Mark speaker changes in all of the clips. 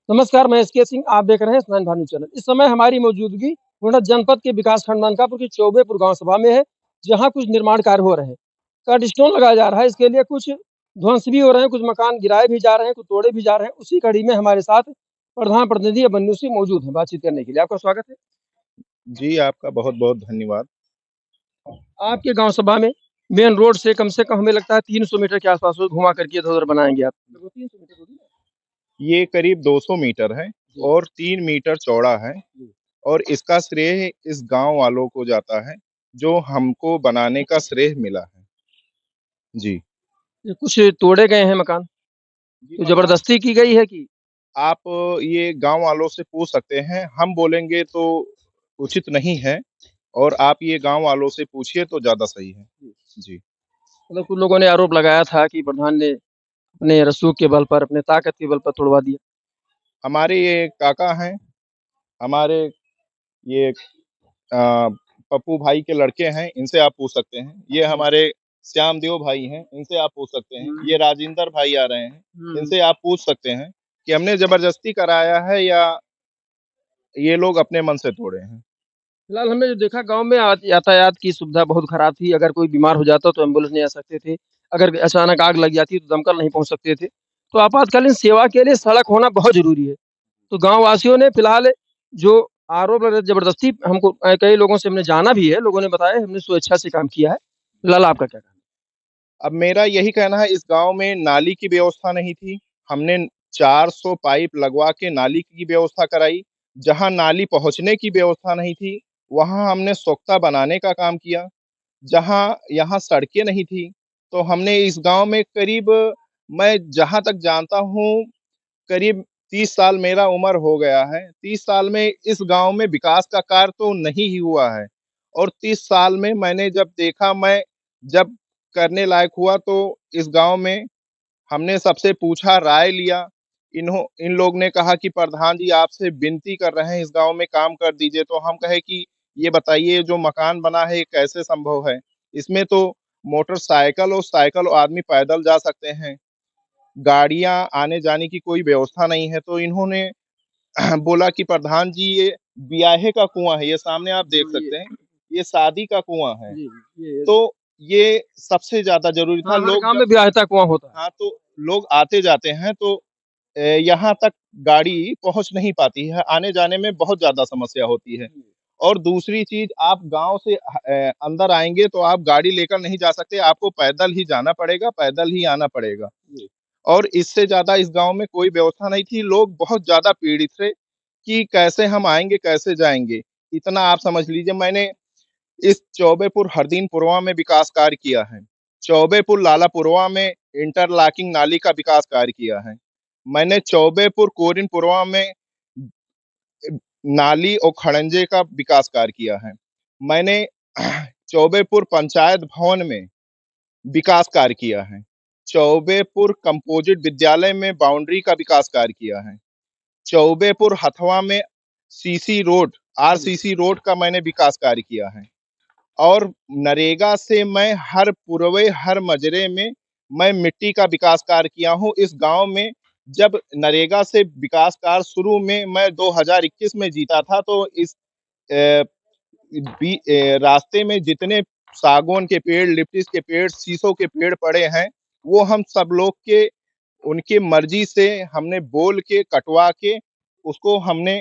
Speaker 1: नमस्कार, मैं एसके सिंह। आप देख रहे हैं स्नान भानु चैनल। इस समय हमारी मौजूदगी गोंडा जनपद के विकासखंड मनकापुर की चौबेपुर गांव सभा में है, जहां कुछ निर्माण कार्य हो रहे हैं। कट स्टोन लगाया जा रहा है, इसके लिए कुछ ध्वंस भी हो रहे हैं, कुछ मकान गिराए भी जा रहे हैं, कुछ तोड़े भी जा रहे हैं। उसी कड़ी में हमारे साथ प्रधान प्रतिनिधि अबन्नू सिंह मौजूद हैं बातचीत करने के लिए। आपका स्वागत है।
Speaker 2: जी, आपका बहुत-बहुत धन्यवाद।
Speaker 1: आपके गांव सभा में मेन रोड से कम हमें लगता है 300 मीटर के आसपास घुमा करके इधर-उधर बनाएंगे आप। लगभग 300 मीटर होगी ना?
Speaker 2: ये करीब 200 मीटर है
Speaker 1: जी,
Speaker 2: और 3 मीटर चौड़ा है
Speaker 1: जी।
Speaker 2: और इसका श्रेय इस गाँव वालों को जाता है, जो हमको बनाने का श्रेय मिला है। जी।
Speaker 1: ये कुछ तोड़े गए हैं मकान,
Speaker 2: जी,
Speaker 1: तो
Speaker 2: मकान
Speaker 1: जबरदस्ती की गई है कि
Speaker 2: आप ये गाँव वालों से पूछ सकते हैं, हम बोलेंगे तो उचित नहीं है और आप ये गाँव वालों से पूछिए तो ज़्यादा सही है। जी।
Speaker 1: मतलब कुछ लोगों ने आरोप लगाया था कि प्रधान ने अपने रसूख के बल पर, अपने ताकत के बल पर तोड़वा दिया।
Speaker 2: हमारे ये काका हैं, हमारे ये पप्पू भाई के लड़के हैं, इनसे आप पूछ सकते हैं। ये हमारे श्यामदेव भाई हैं, इनसे आप पूछ सकते हैं। ये राजेंद्र भाई आ रहे हैं, इनसे आप पूछ सकते हैं कि हमने ज़बरदस्ती कराया है या ये लोग अपने मन से तोड़े हैं।
Speaker 1: फिलहाल हमने जो देखा गाँव में यातायात की सुविधा बहुत खराब थी। अगर कोई बीमार हो जाता तो एम्बुलेंस नहीं आ सकते थे। अगर अचानक आग लग जाती तो दमकल नहीं पहुँच सकते थे। तो आपातकालीन सेवा के लिए सड़क होना बहुत ज़रूरी है। तो गाँव वासियों ने फिलहाल जो आरोप लगा ज़बरदस्ती हमको कई लोगों से हमने जाना भी है, लोगों ने बताया हमने स्वेच्छा से काम किया है। फिलहाल आपका क्या कहना है?
Speaker 2: अब मेरा यही कहना है इस गाँव में नाली की व्यवस्था नहीं थी। हमने 400 पाइप लगवा के नाली की व्यवस्था कराई। जहाँ नाली पहुँचने की व्यवस्था नहीं थी, वहाँ हमने सोख्ता बनाने का काम किया। जहाँ यहाँ सड़कें नहीं थी, तो हमने इस गाँव में करीब मैं जहाँ तक जानता हूँ, करीब 30 साल मेरा उम्र हो गया है। 30 साल में इस गाँव में विकास का कार्य तो नहीं ही हुआ है और 30 साल में मैंने जब देखा मैं जब करने लायक हुआ तो इस गाँव में हमने सबसे पूछा, राय लिया। इन लोग ने कहा कि प्रधान जी आपसे विनती कर रहे हैं इस गाँव में काम कर दीजिए। तो हम कहे कि ये बताइए जो मकान बना है ये कैसे संभव है? इसमें तो मोटरसाइकिल और साइकिल और आदमी पैदल जा सकते हैं। गाड़ियाँ आने-जाने की कोई व्यवस्था नहीं है। तो इन्होंने बोला कि प्रधान जी ये ब्याहे का कुआँ है, ये सामने आप देख सकते हैं, ये शादी का कुआँ है।
Speaker 1: जी, ये
Speaker 2: तो ये सबसे ज़्यादा ज़रूरी था।
Speaker 1: हाँ, हर
Speaker 2: लोग
Speaker 1: गाँव
Speaker 2: जब
Speaker 1: में ब्याहता कुआँ होता है।
Speaker 2: हाँ, तो लोग आते-जाते हैं तो यहाँ तक गाड़ी पहुँच नहीं पाती है, आने-जाने में बहुत ज़्यादा समस्या होती है। और दूसरी चीज़ आप गाँव से अंदर आएँगे तो आप गाड़ी लेकर नहीं जा सकते, आपको पैदल ही जाना पड़ेगा, पैदल ही आना पड़ेगा। और इससे ज़्यादा इस गाँव में कोई व्यवस्था नहीं थी, लोग बहुत ज़्यादा पीड़ित थे कि कैसे हम आएँगे, कैसे जाएँगे? इतना आप समझ लीजिए मैंने इस चौबेपुर हरदीनपुरवा में विकास कार्य किया है। चौबेपुर लालापुरवा में इंटरलॉकिंग नाली का विकास कार्य किया है। मैंने चौबेपुर कोरिनपुरवा में नाली और खड़ंजे का विकास कार्य किया है। मैंने चौबेपुर पंचायत भवन में विकास कार्य किया है। चौबेपुर कंपोजिट विद्यालय में बाउंड्री का विकास कार्य किया है। चौबेपुर हथवा में सीसी रोड, आरसीसी रोड का मैंने विकास कार्य किया है। और नरेगा से मैं हर पुरवे, हर मजरे में मैं मिट्टी का विकास कार्य किया हूँ। इस गाँव में जब नरेगा से विकास कार्य शुरू में मैं 2021 में जीता था तो इस अ, रास्ते में जितने सागौन के पेड़, लिप्टिस के पेड़, शीशों के पेड़ पड़े हैं, वो हम सब लोग के उनके मर्ज़ी से हमने बोल के कटवा के उसको हमने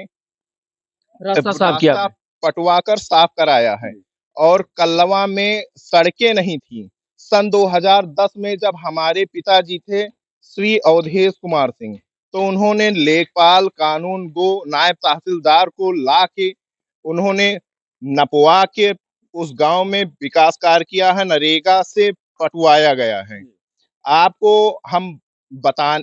Speaker 1: रास्ता साफ किया
Speaker 2: रास्ता
Speaker 1: आपने।
Speaker 2: पटवाकर साफ कराया है। और कल्लवा में सड़कें नहीं थी। सन 2010 में जब हमारे पिताजी थे श्री अवधेश कुमार सिंह, तो उन्होंने लेखपाल, कानून गो, नायब तहसीलदार को ला के उन्होंने नपवा के उस गाँव में विकास कार्य किया है, नरेगा से पटवाया गया है। आपको हम बता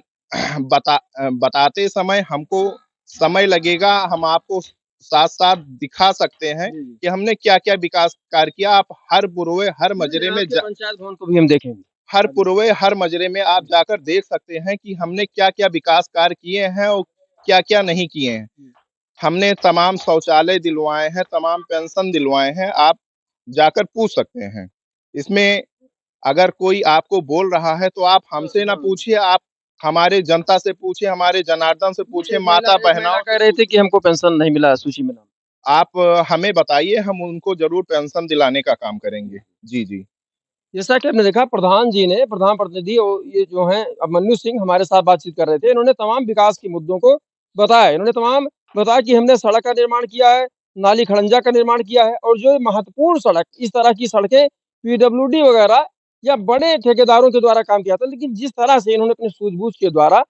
Speaker 2: बताते समय हमको समय लगेगा, हम आपको साथ-साथ दिखा सकते हैं कि हमने क्या-क्या विकास कार्य किया। आप हर पुरवे, हर मजरे में
Speaker 1: आपके पंचायत भवन को भी हम देखेंगे।
Speaker 2: हर पुरवे, हर मजरे में आप जाकर देख सकते हैं कि हमने क्या-क्या विकास कार्य किए हैं और क्या-क्या नहीं किए हैं। हमने तमाम शौचालय दिलवाए हैं, तमाम पेंशन दिलवाए हैं, आप जाकर पूछ सकते हैं। इसमें अगर कोई आपको बोल रहा है तो आप हमसे ना पूछिए, आप हमारे जनता से पूछे, हमारे जनार्दन से पूछे,
Speaker 1: एक महिला
Speaker 2: माता-बहनों
Speaker 1: कह
Speaker 2: से
Speaker 1: रहे थे
Speaker 2: पूछे।
Speaker 1: कि हमको पेंशन नहीं मिला सूची में नाम।
Speaker 2: आप हमें बताइए, हम उनको ज़रूर पेंशन दिलाने का काम करेंगे। जी, जी।
Speaker 1: जैसा कि आपने देखा प्रधान जी ने प्रधान प्रतिनिधि ये जो हैं अभिमन्यु सिंह हमारे साथ बातचीत कर रहे थे। इन्होंने तमाम विकास के मुद्दों को बताया। इन्होंने तमाम बताया कि हमने सड़क का निर्माण किया है, नाली खड़ंजा का निर्माण किया है और जो महत्वपूर्ण सड़क इस तरह की सड़कें पीडब्ल्यूडी वगैरह या बड़े ठेकेदारों के द्वारा काम किया था। लेकिन जिस तरह से इन्होंने अपने सूझबूझ के द्वारा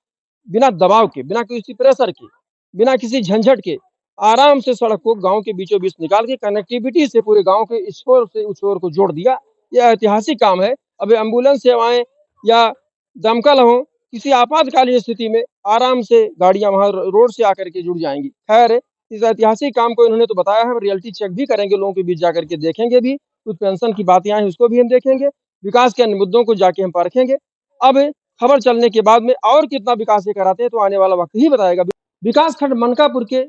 Speaker 1: बिना दबाव के, बिना किसी प्रेशर के, बिना किसी झंझट के आराम से सड़क को गाँव के बीचों-बीच निकाल के कनेक्टिविटी से पूरे गाँव के इस छोर से उस छोर को जोड़ दिया। यह ऐतिहासिक काम है। अब एम्बुलेंस सेवाएँ या दमकल हो, किसी आपातकालीन स्थिति में आराम से गाड़ियाँ वहाँ रोड से आकर के जुड़ जाएँगी। खैर, इस ऐतिहासिक काम को इन्होंने तो बताया है, रियलिटी चेक भी करेंगे, लोगों के बीच जाकर के देखेंगे भी, कुछ पेंशन की बातें आई हैं उसको भी हम देखेंगे, विकास के अन्य मुद्दों को जाके हम परखेंगे। अब खबर चलने के बाद में और कितना विकास ये कराते हैं तो आने वाला वक़्त ही बताएगा। विकासखंड मनकापुर के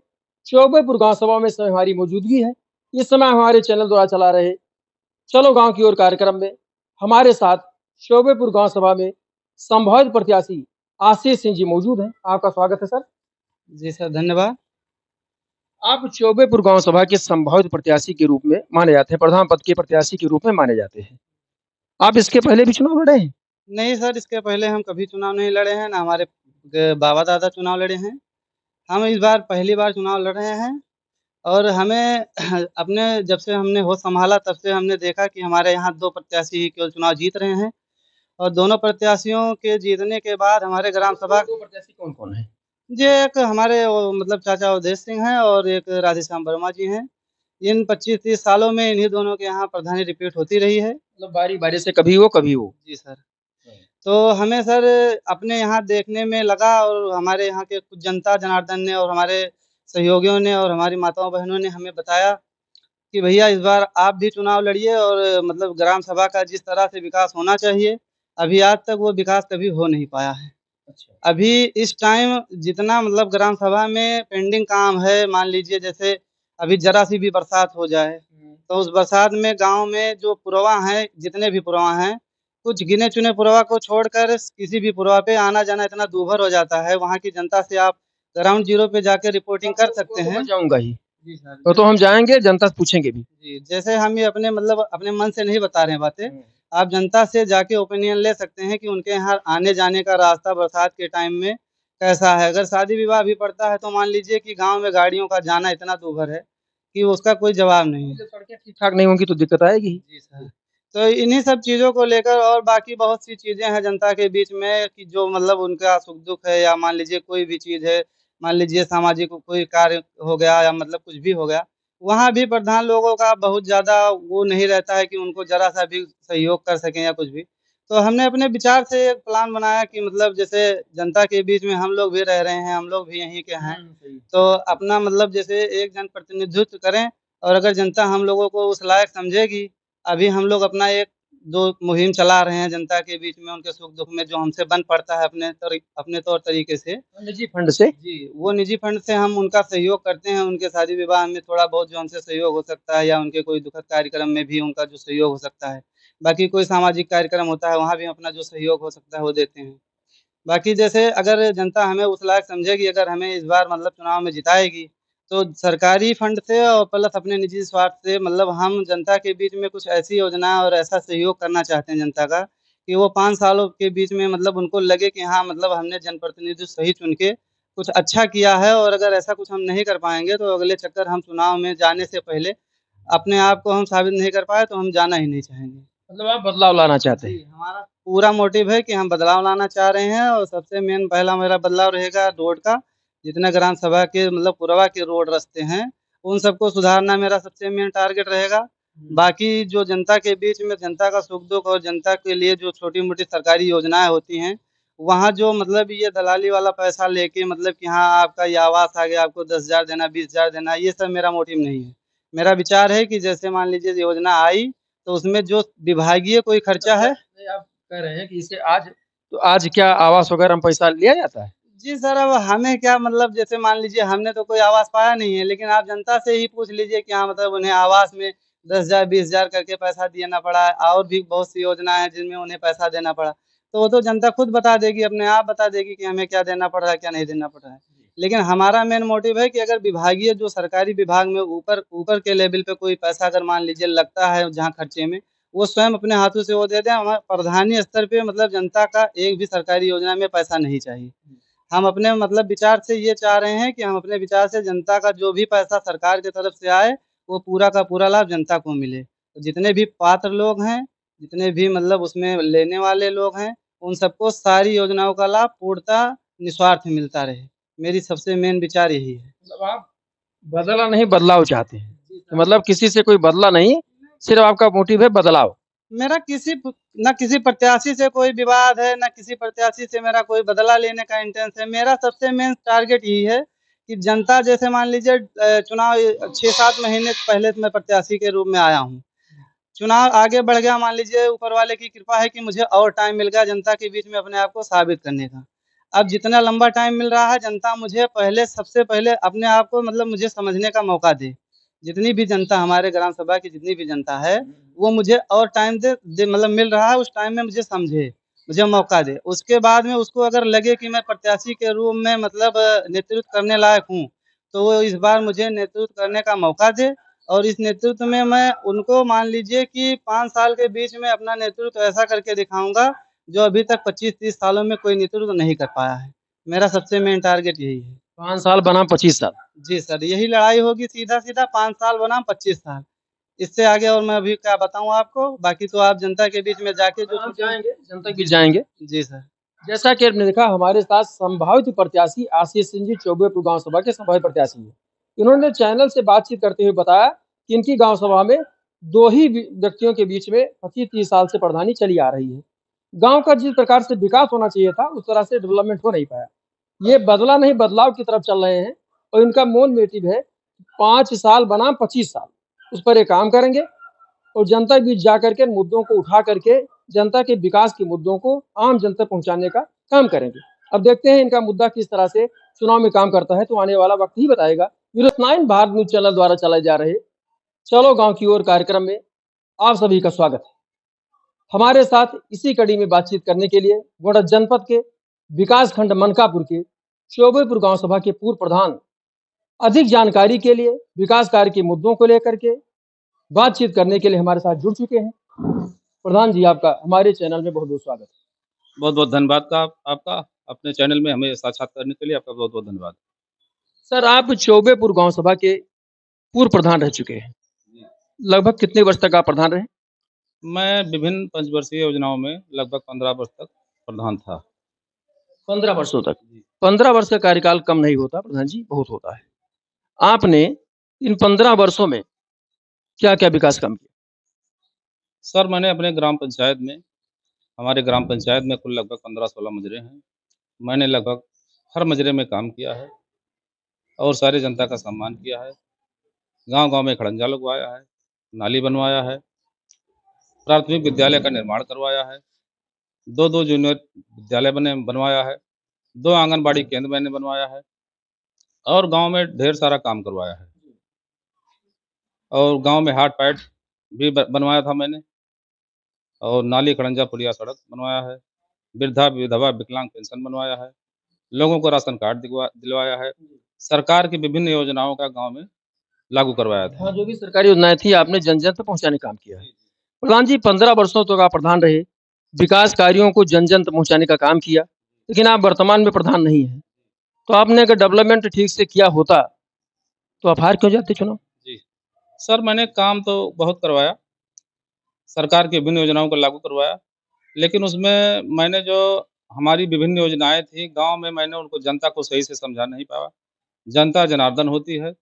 Speaker 1: चौबेपुर गाँव सभा में इस समय हमारी मौजूदगी है। इस समय हमारे चैनल द्वारा चला रहे चलो गाँव की ओर कार्यक्रम में हमारे साथ शोभेपुर गाँव सभा में संभावित प्रत्याशी आशीष सिंह जी मौजूद हैं। आपका स्वागत है सर।
Speaker 3: जी सर, धन्यवाद।
Speaker 1: आप चौबेपुर गाँव सभा के संभावित प्रत्याशी के रूप में माने जाते हैं, प्रधान पद के प्रत्याशी के रूप में माने जाते हैं। आप इसके पहले भी चुनाव लड़े हैं?
Speaker 3: नहीं सर, इसके पहले हम कभी चुनाव नहीं लड़े हैं, ना हमारे बाबा-दादा चुनाव लड़े हैं। हम इस बार पहली बार चुनाव लड़ रहे हैं और हमें अपने जब से हमने होश सँभाला तब से हमने देखा कि हमारे यहाँ 2 प्रत्याशी ही केवल चुनाव जीत रहे हैं और दोनों प्रत्याशियों के जीतने के बाद हमारे ग्राम सभा
Speaker 1: 2 प्रत्याशी कौन-कौन हैं?
Speaker 3: जी, एक हमारे वो मतलब चाचा अवधेश सिंह हैं और एक राधेश्याम वर्मा जी हैं। इन 25-30 सालों में इन्हीं दोनों के यहाँ प्रधानी रिपीट होती रही है।
Speaker 1: मतलब बारी-बारी से कभी वो, कभी वो।
Speaker 3: जी सर। तो हमें सर अपने यहाँ देखने में लगा और हमारे यहाँ के कुछ जनता जनार्दन ने और हमारे सहयोगियों ने और हमारी माताओं-बहनों ने हमें बताया कि भैया इस बार आप भी चुनाव लड़िए और मतलब ग्राम सभा का जिस तरह से विकास होना चाहिए, अभी आज तक वो विकास कभी हो नहीं पाया है।
Speaker 1: अच्छा।
Speaker 3: अभी इस टाइम जितना मतलब ग्राम सभा में पेंडिंग काम है, मान लीजिए जैसे अभी ज़रा-सी भी बरसात हो जाए, तो उस बरसात में गाँव में जो पुरवा हैं, जितने भी पुरवा हैं, कुछ गिने-चुने पुरवा को छोड़कर किसी भी पुरवा पे आना-जाना इतना दूभर हो जाता है, वहाँ की जनता से आप ग्राउंड ज़ीरो पे जाके रिपोर्टिंग कर सकते
Speaker 1: वो तो
Speaker 3: हैं।
Speaker 1: मैं जाऊँगा ही।
Speaker 3: जी सर।
Speaker 1: वो तो हम जाएँगे, जनता से पूछेंगे भी।
Speaker 3: जी, जैसे हम ये अपने मतलब अपने मन से नहीं बता रहे हैं बातें,
Speaker 1: हुँ।
Speaker 3: आप जनता से जाके ओपिनियन ले सकते हैं कि उनके यहाँ आने-जाने का रास्ता बरसात के टाइम में कैसा है। अगर शादी-विवाह भी पड़ता है तो मान लीजिए कि गाँव में गाड़ियों का जाना इतना दूभर है कि उसका कोई जवाब नहीं है।
Speaker 1: जब सड़कें ठीक-ठाक नहीं होंगी तो दिक्कत आएगी ही।
Speaker 3: जी सर। तो इन्हीं सब चीज़ों को लेकर और बाकी बहुत सी चीज़ें हैं जनता के बीच में कि जो मतलब उनका सुख-दुःख है या मान लीजिए कोई भी चीज़ है, मान लीजिए सामाजिक कोई कार्य हो गया या मतलब कुछ भी हो गया, वहाँ भी प्रधान लोगों का बहुत ज़्यादा वो नहीं रहता है कि उनको ज़रा-सा भी सहयोग कर सकें या कुछ भी। तो हमने अपने विचार से एक प्लान बनाया कि मतलब जैसे जनता के बीच में हम लोग भी रह रहे हैं, हम लोग भी यहीं के हैं,
Speaker 1: सही।
Speaker 3: तो अपना मतलब जैसे एक जनप्रतिनिधित्व करें और अगर जनता हम लोगों को उस लायक समझेगी, अभी हम लोग अपना एक जो मुहिम चला रहे हैं जनता के बीच में उनके सुख-दुःख में जो हमसे बन पड़ता है अपने तौर तरीके से।
Speaker 1: निजी फंड से?
Speaker 3: जी, वो निजी फंड से हम उनका सहयोग करते हैं, उनके शादी-विवाह में थोड़ा बहुत जो हमसे सहयोग हो सकता है या उनके कोई दुखद कार्यक्रम में भी उनका जो सहयोग हो सकता है। बाकी कोई सामाजिक कार्यक्रम होता है, वहाँ भी अपना जो सहयोग हो सकता है, वो देते हैं। बाकी जैसे अगर जनता हमें उस लायक समझेगी, अगर हमें इस बार मतलब चुनाव में जिताएगी, तो सरकारी फंड से और प्लस अपने निजी स्वार्थ से मतलब हम जनता के बीच में कुछ ऐसी योजनाएँ और ऐसा सहयोग करना चाहते हैं जनता का, कि वो 5 सालों के बीच में मतलब उनको लगे कि हाँ, मतलब हमने जनप्रतिनिधि सही चुन के कुछ अच्छा किया है और अगर ऐसा कुछ हम नहीं कर पाएँगे, तो अगले चक्कर हम चुनाव में जाने से पहले अपने आप को हम साबित नहीं कर पाए, तो हम जाना ही नहीं चाहेंगे।
Speaker 1: मतलब आप बदलाव लाना चाहते
Speaker 3: जी,
Speaker 1: हैं।
Speaker 3: हमारा पूरा मोटिव है कि हम बदलाव लाना चाह रहे हैं और सबसे मेन पहला मेरा बदलाव रहेगा रोड का। जितने ग्राम सभा के मतलब पुरवा के रोड रास्ते हैं, उन सबको सुधारना मेरा सबसे मेन टारगेट रहेगा। बाकी जो जनता के बीच में जनता का सुख-दुःख और जनता के लिए जो छोटी-मोटी सरकारी योजनाएँ होती हैं, वहाँ जो मतलब ये दलाली वाला पैसा लेके मतलब कि हाँ, आपका ये आवास आ गया, आपको 10,000 देना, 20,000 देना, ये सब मेरा मोटिव नहीं है। मेरा विचार है कि जैसे मान लीजिए योजना आई तो उसमें जो विभागीय कोई खर्चा है
Speaker 1: नहीं, आप कह रहे हैं कि इसे आज क्या आवास वगैरह में पैसा लिया जाता है?
Speaker 3: जी सर, अब हमें क्या मतलब जैसे मान लीजिए हमने तो कोई आवास पाया नहीं है, लेकिन आप जनता से ही पूछ लीजिए कि हाँ, मतलब उन्हें आवास में 10,000 20,000 करके पैसा देना पड़ा है और भी बहुत सी योजनाएँ हैं जिनमें उन्हें पैसा देना पड़ा। तो वो तो जनता खुद बता देगी, अपने आप बता देगी कि हमें क्या देना पड़ रहा है, क्या नहीं देना पड़ रहा है। लेकिन हमारा मेन मोटिव है कि अगर विभागीय जो सरकारी विभाग में ऊपर ऊपर के लेवल पे कोई पैसा अगर मान लीजिए लगता है जहाँ खर्चे में, वो स्वयं अपने हाथों से वो दे दें। हमें प्रधानीय स्तर पे मतलब जनता का एक भी सरकारी योजना में पैसा नहीं चाहिए। हम अपने मतलब विचार से ये चाह रहे हैं कि हम अपने विचार से जनता का जो भी पैसा सरकार की तरफ से आए, वो पूरा का पूरा लाभ जनता को मिले। तो जितने भी पात्र लोग हैं, जितने भी मतलब उसमें लेने वाले लोग हैं, उन सबको सारी योजनाओं का लाभ पूर्णतः निस्वार्थ मिलता रहे। मेरी सबसे मेन विचार यही है।
Speaker 1: मतलब आप बदला नहीं बदलाव चाहते हैं। तो मतलब किसी से कोई बदला नहीं, सिर्फ आपका मोटिव है बदलाव।
Speaker 3: मेरा किसी प्रत्याशी से कोई विवाद है, ना किसी प्रत्याशी से मेरा कोई बदला लेने का इंटेंस है। मेरा सबसे मेन टारगेट यही है कि जनता जैसे मान लीजिए चुनाव 6-7 महीने पहले मैं प्रत्याशी के रूप में आया हूँ। चुनाव आगे बढ़ गया, मान लीजिए ऊपर वाले की कृपा है कि मुझे और टाइम मिल गया जनता के बीच में अपने आप को साबित करने का। अब जितना लंबा टाइम मिल रहा है, जनता मुझे सबसे पहले अपने आप को मतलब मुझे समझने का मौका दे। जितनी भी जनता हमारे ग्राम सभा की जितनी भी जनता है, वो मुझे और टाइम दे मतलब मिल रहा है, उस टाइम में मुझे समझे, मुझे मौका दे। उसके बाद में उसको अगर लगे कि मैं प्रत्याशी के रूप में मतलब नेतृत्व करने लायक हूँ, तो वो इस बार मुझे नेतृत्व करने का मौका दे। और इस नेतृत्व में मैं उनको मान लीजिए कि 5 साल के बीच में अपना नेतृत्व ऐसा करके दिखाऊँगा, जो अभी तक 25-30 सालों में कोई नेतृत्व नहीं कर पाया है। मेरा सबसे मेन टारगेट यही है।
Speaker 1: 5 साल बनाम 25 साल।
Speaker 3: जी सर, यही लड़ाई होगी सीधा-सीधा 5 साल बनाम 25 साल। इससे आगे और मैं अभी क्या बताऊँ आपको, बाकी तो आप जनता के बीच में जाके जो
Speaker 1: आप जाएँगे, जनता के बीच जाएँगे।
Speaker 3: जी सर।
Speaker 1: जैसा कि आपने देखा हमारे साथ संभावित प्रत्याशी आशीष सिंह जी चौबेपुर गांव सभा के संभावित प्रत्याशी हैं। इन्होंने चैनल से बातचीत करते हुए बताया कि इनकी गांव सभा में दो ही व्यक्तियों के बीच में 25-30 साल से प्रधानी चली आ रही है। गांव का जिस प्रकार से विकास होना चाहिए था उस तरह से डेवलपमेंट हो नहीं पाया। ये बदला नहीं बदलाव की तरफ चल रहे हैं और इनका मेन मोटिव है 5 साल बनाम 25 साल। उस पर ये काम करेंगे और जनता के बीच जा करके मुद्दों को उठा करके जनता के विकास के मुद्दों को आम जनता तक पहुंचाने का काम करेंगे। अब देखते हैं इनका मुद्दा किस तरह से चुनाव में काम करता है, तो आने वाला वक्त ही बताएगा। न्यूज़ 9 भारत न्यूज चैनल द्वारा चलाए जा रहे चलो गांव की ओर कार्यक्रम में आप सभी का स्वागत है। हमारे साथ इसी कड़ी में बातचीत करने के लिए गोंडा जनपद के विकास खंड मनकापुर के चौबेपुर गांव सभा के पूर्व प्रधान अधिक जानकारी के लिए विकास कार्य के मुद्दों को लेकर के बातचीत करने के लिए हमारे साथ जुड़ चुके हैं। प्रधान जी, आपका हमारे चैनल में बहुत बहुत स्वागत है।
Speaker 4: बहुत बहुत धन्यवाद का आपका अपने चैनल में हमें साक्षात्कार करने के लिए आपका बहुत बहुत धन्यवाद।
Speaker 1: सर, आप चौबेपुर गांव सभा के पूर्व प्रधान रह चुके हैं। लगभग कितने वर्ष तक आप प्रधान रहे?
Speaker 4: मैं विभिन्न पंचवर्षीय योजनाओं में लगभग 15 वर्ष तक प्रधान था।
Speaker 1: 15 वर्षों तक। 15 वर्ष का कार्यकाल कम नहीं होता प्रधान जी, बहुत होता है। आपने इन 15 वर्षों में क्या क्या विकास काम किया?
Speaker 4: सर, मैंने अपने ग्राम पंचायत में हमारे ग्राम पंचायत में कुल लगभग 15-16 मजरे हैं। मैंने लगभग हर मजरे में काम किया है और सारे जनता का सम्मान किया है। गांव-गांव में खड़ंजा लगवाया है, नाली बनवाया है, प्राथमिक विद्यालय का निर्माण करवाया है, 2-2 जूनियर विद्यालय बनवाया है, 2 आंगनबाड़ी केंद्र मैंने बनवाया है और गांव में ढेर सारा काम करवाया है। और गांव में हाट पैड भी बनवाया था मैंने और नाली खड़ंजा पुलिया सड़क बनवाया है, वृद्धा विधवा विकलांग पेंशन बनवाया है, लोगों को राशन कार्ड दिलवाया है, सरकार की विभिन्न योजनाओं का गांव में लागू करवाया था।
Speaker 1: हाँ, जो भी सरकारी योजनाएं थी आपने जन जन तक पहुंचाने का काम किया है। प्रधान जी, 15 वर्षों तक आप प्रधान रहे, विकास कार्यों को जन जन तक पहुंचाने का काम किया, लेकिन आप वर्तमान में प्रधान नहीं हैं। तो आपने अगर डेवलपमेंट ठीक से किया होता तो आप हार क्यों जाते चुनाव?
Speaker 4: जी सर, मैंने काम तो बहुत करवाया, सरकार की विभिन्न योजनाओं को लागू करवाया, लेकिन उसमें मैंने जो हमारी विभिन्न योजनाएं थी गांव में मैंने उनको जनता को सही से समझा नहीं पाया। जनता जनार्दन होती है,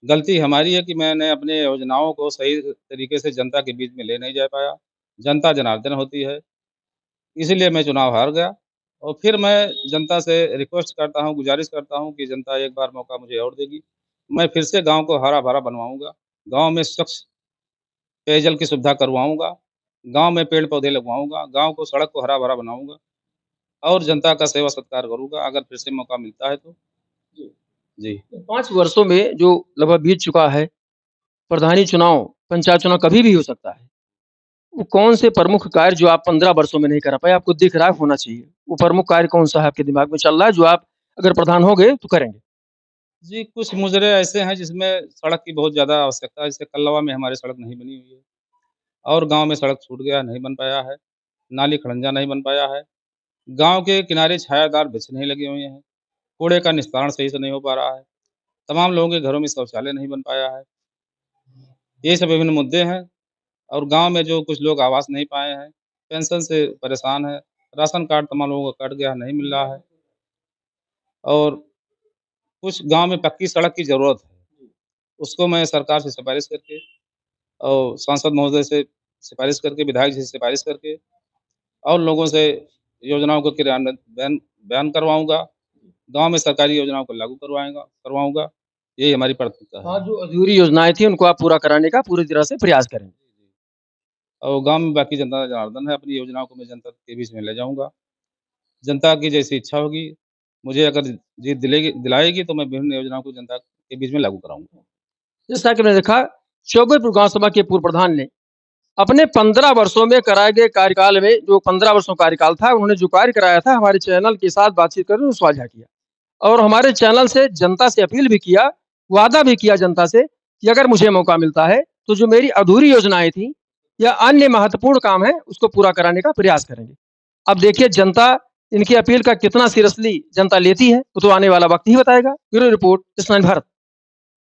Speaker 4: गलती हमारी है कि मैंने अपने योजनाओं को सही तरीके से जनता के बीच में ले नहीं जा पाया। जनता जनार्दन होती है, इसीलिए मैं चुनाव हार गया और फिर मैं जनता से रिक्वेस्ट करता हूँ, गुज़ारिश करता हूँ कि जनता एक बार मौका मुझे और देगी। मैं फिर से गाँव को हरा-भरा बनवाऊँगा, गाँव में स्वच्छ पेयजल की सुविधा करवाऊँगा, गाँव में पेड़-पौधे लगवाऊँगा, गाँव को सड़क को हरा-भरा बनाऊँगा और जनता का सेवा-सत्कार करूँगा अगर फिर से मौका मिलता है तो। जी।
Speaker 1: 5 वर्षों में जो लगभग बीत चुका है, प्रधानी चुनाव, पंचायत चुनाव कभी भी हो सकता है। वो कौन से प्रमुख कार्य जो आप 15 वर्षों में नहीं कर पाए, आपको दिख रहा है होना चाहिए? वो प्रमुख कार्य कौन-सा है आपके दिमाग में चल रहा है जो आप अगर प्रधान होंगे तो करेंगे?
Speaker 4: जी, कुछ मुजरे ऐसे हैं जिसमें सड़क की बहुत ज़्यादा आवश्यकता है, जैसे कल्लवा में हमारी सड़क नहीं बनी हुई है और गाँव में सड़क छूट गया, नहीं बन पाया है, नाली खड़ंजा नहीं बन पाया है, गाँव के किनारे छायादार वृक्ष नहीं लगे हुए हैं, कूड़े का निस्तारण सही से नहीं हो पा रहा है, तमाम लोगों के घरों में शौचालय नहीं बन पाया है। ये सब विभिन्न मुद्दे हैं और गाँव में जो कुछ लोग आवास नहीं पाए हैं, पेंशन से परेशान हैं, राशन कार्ड तमाम लोगों का कट गया, नहीं मिल रहा है और कुछ गाँव में पक्की सड़क की ज़रूरत है। उसको मैं सरकार से सिफ़ारिश करके और सांसद महोदय से सिफ़ारिश करके, विधायक जी से सिफ़ारिश करके और लोगों से योजनाओं को क्रियान्वयन बयान बयान करवाऊँगा। गाँव में सरकारी योजनाओं को लागू करवाऊँगा। यही हमारी प्राथमिकता है।
Speaker 1: हाँ, जो अधूरी योजनाएँ थी उनको आप पूरा कराने का पूरी तरह से प्रयास करेंगे।
Speaker 4: और गाँव में बाकी जनता जनार्दन है, अपनी योजनाओं को मैं जनता के बीच में ले जाऊँगा। जनता की जैसी इच्छा होगी, मुझे अगर जीत दिलाएगी तो मैं विभिन्न योजनाओं को जनता के बीच में लागू कराऊँगा।
Speaker 1: जैसा कि हमने देखा, चौबेपुर गाँव सभा के पूर्व प्रधान ने अपने 15 वर्षों में कराए गए कार्यकाल में जो 15 वर्षों का कार्यकाल था, उन्होंने जो कार्य कराया था, हमारे चैनल के साथ बातचीत करके उन्होंने साझा किया और हमारे चैनल से जनता से अपील भी किया, वादा भी किया जनता से कि अगर मुझे मौका मिलता है, तो जो मेरी अधूरी योजनाएँ थी या अन्य महत्वपूर्ण काम है, उसको पूरा कराने का प्रयास करेंगे। अब देखिए जनता इनकी अपील का कितना सीरियसली जनता लेती है, वो तो आने वाला वक्त ही बताएगा। Bureau report, smile Bharat.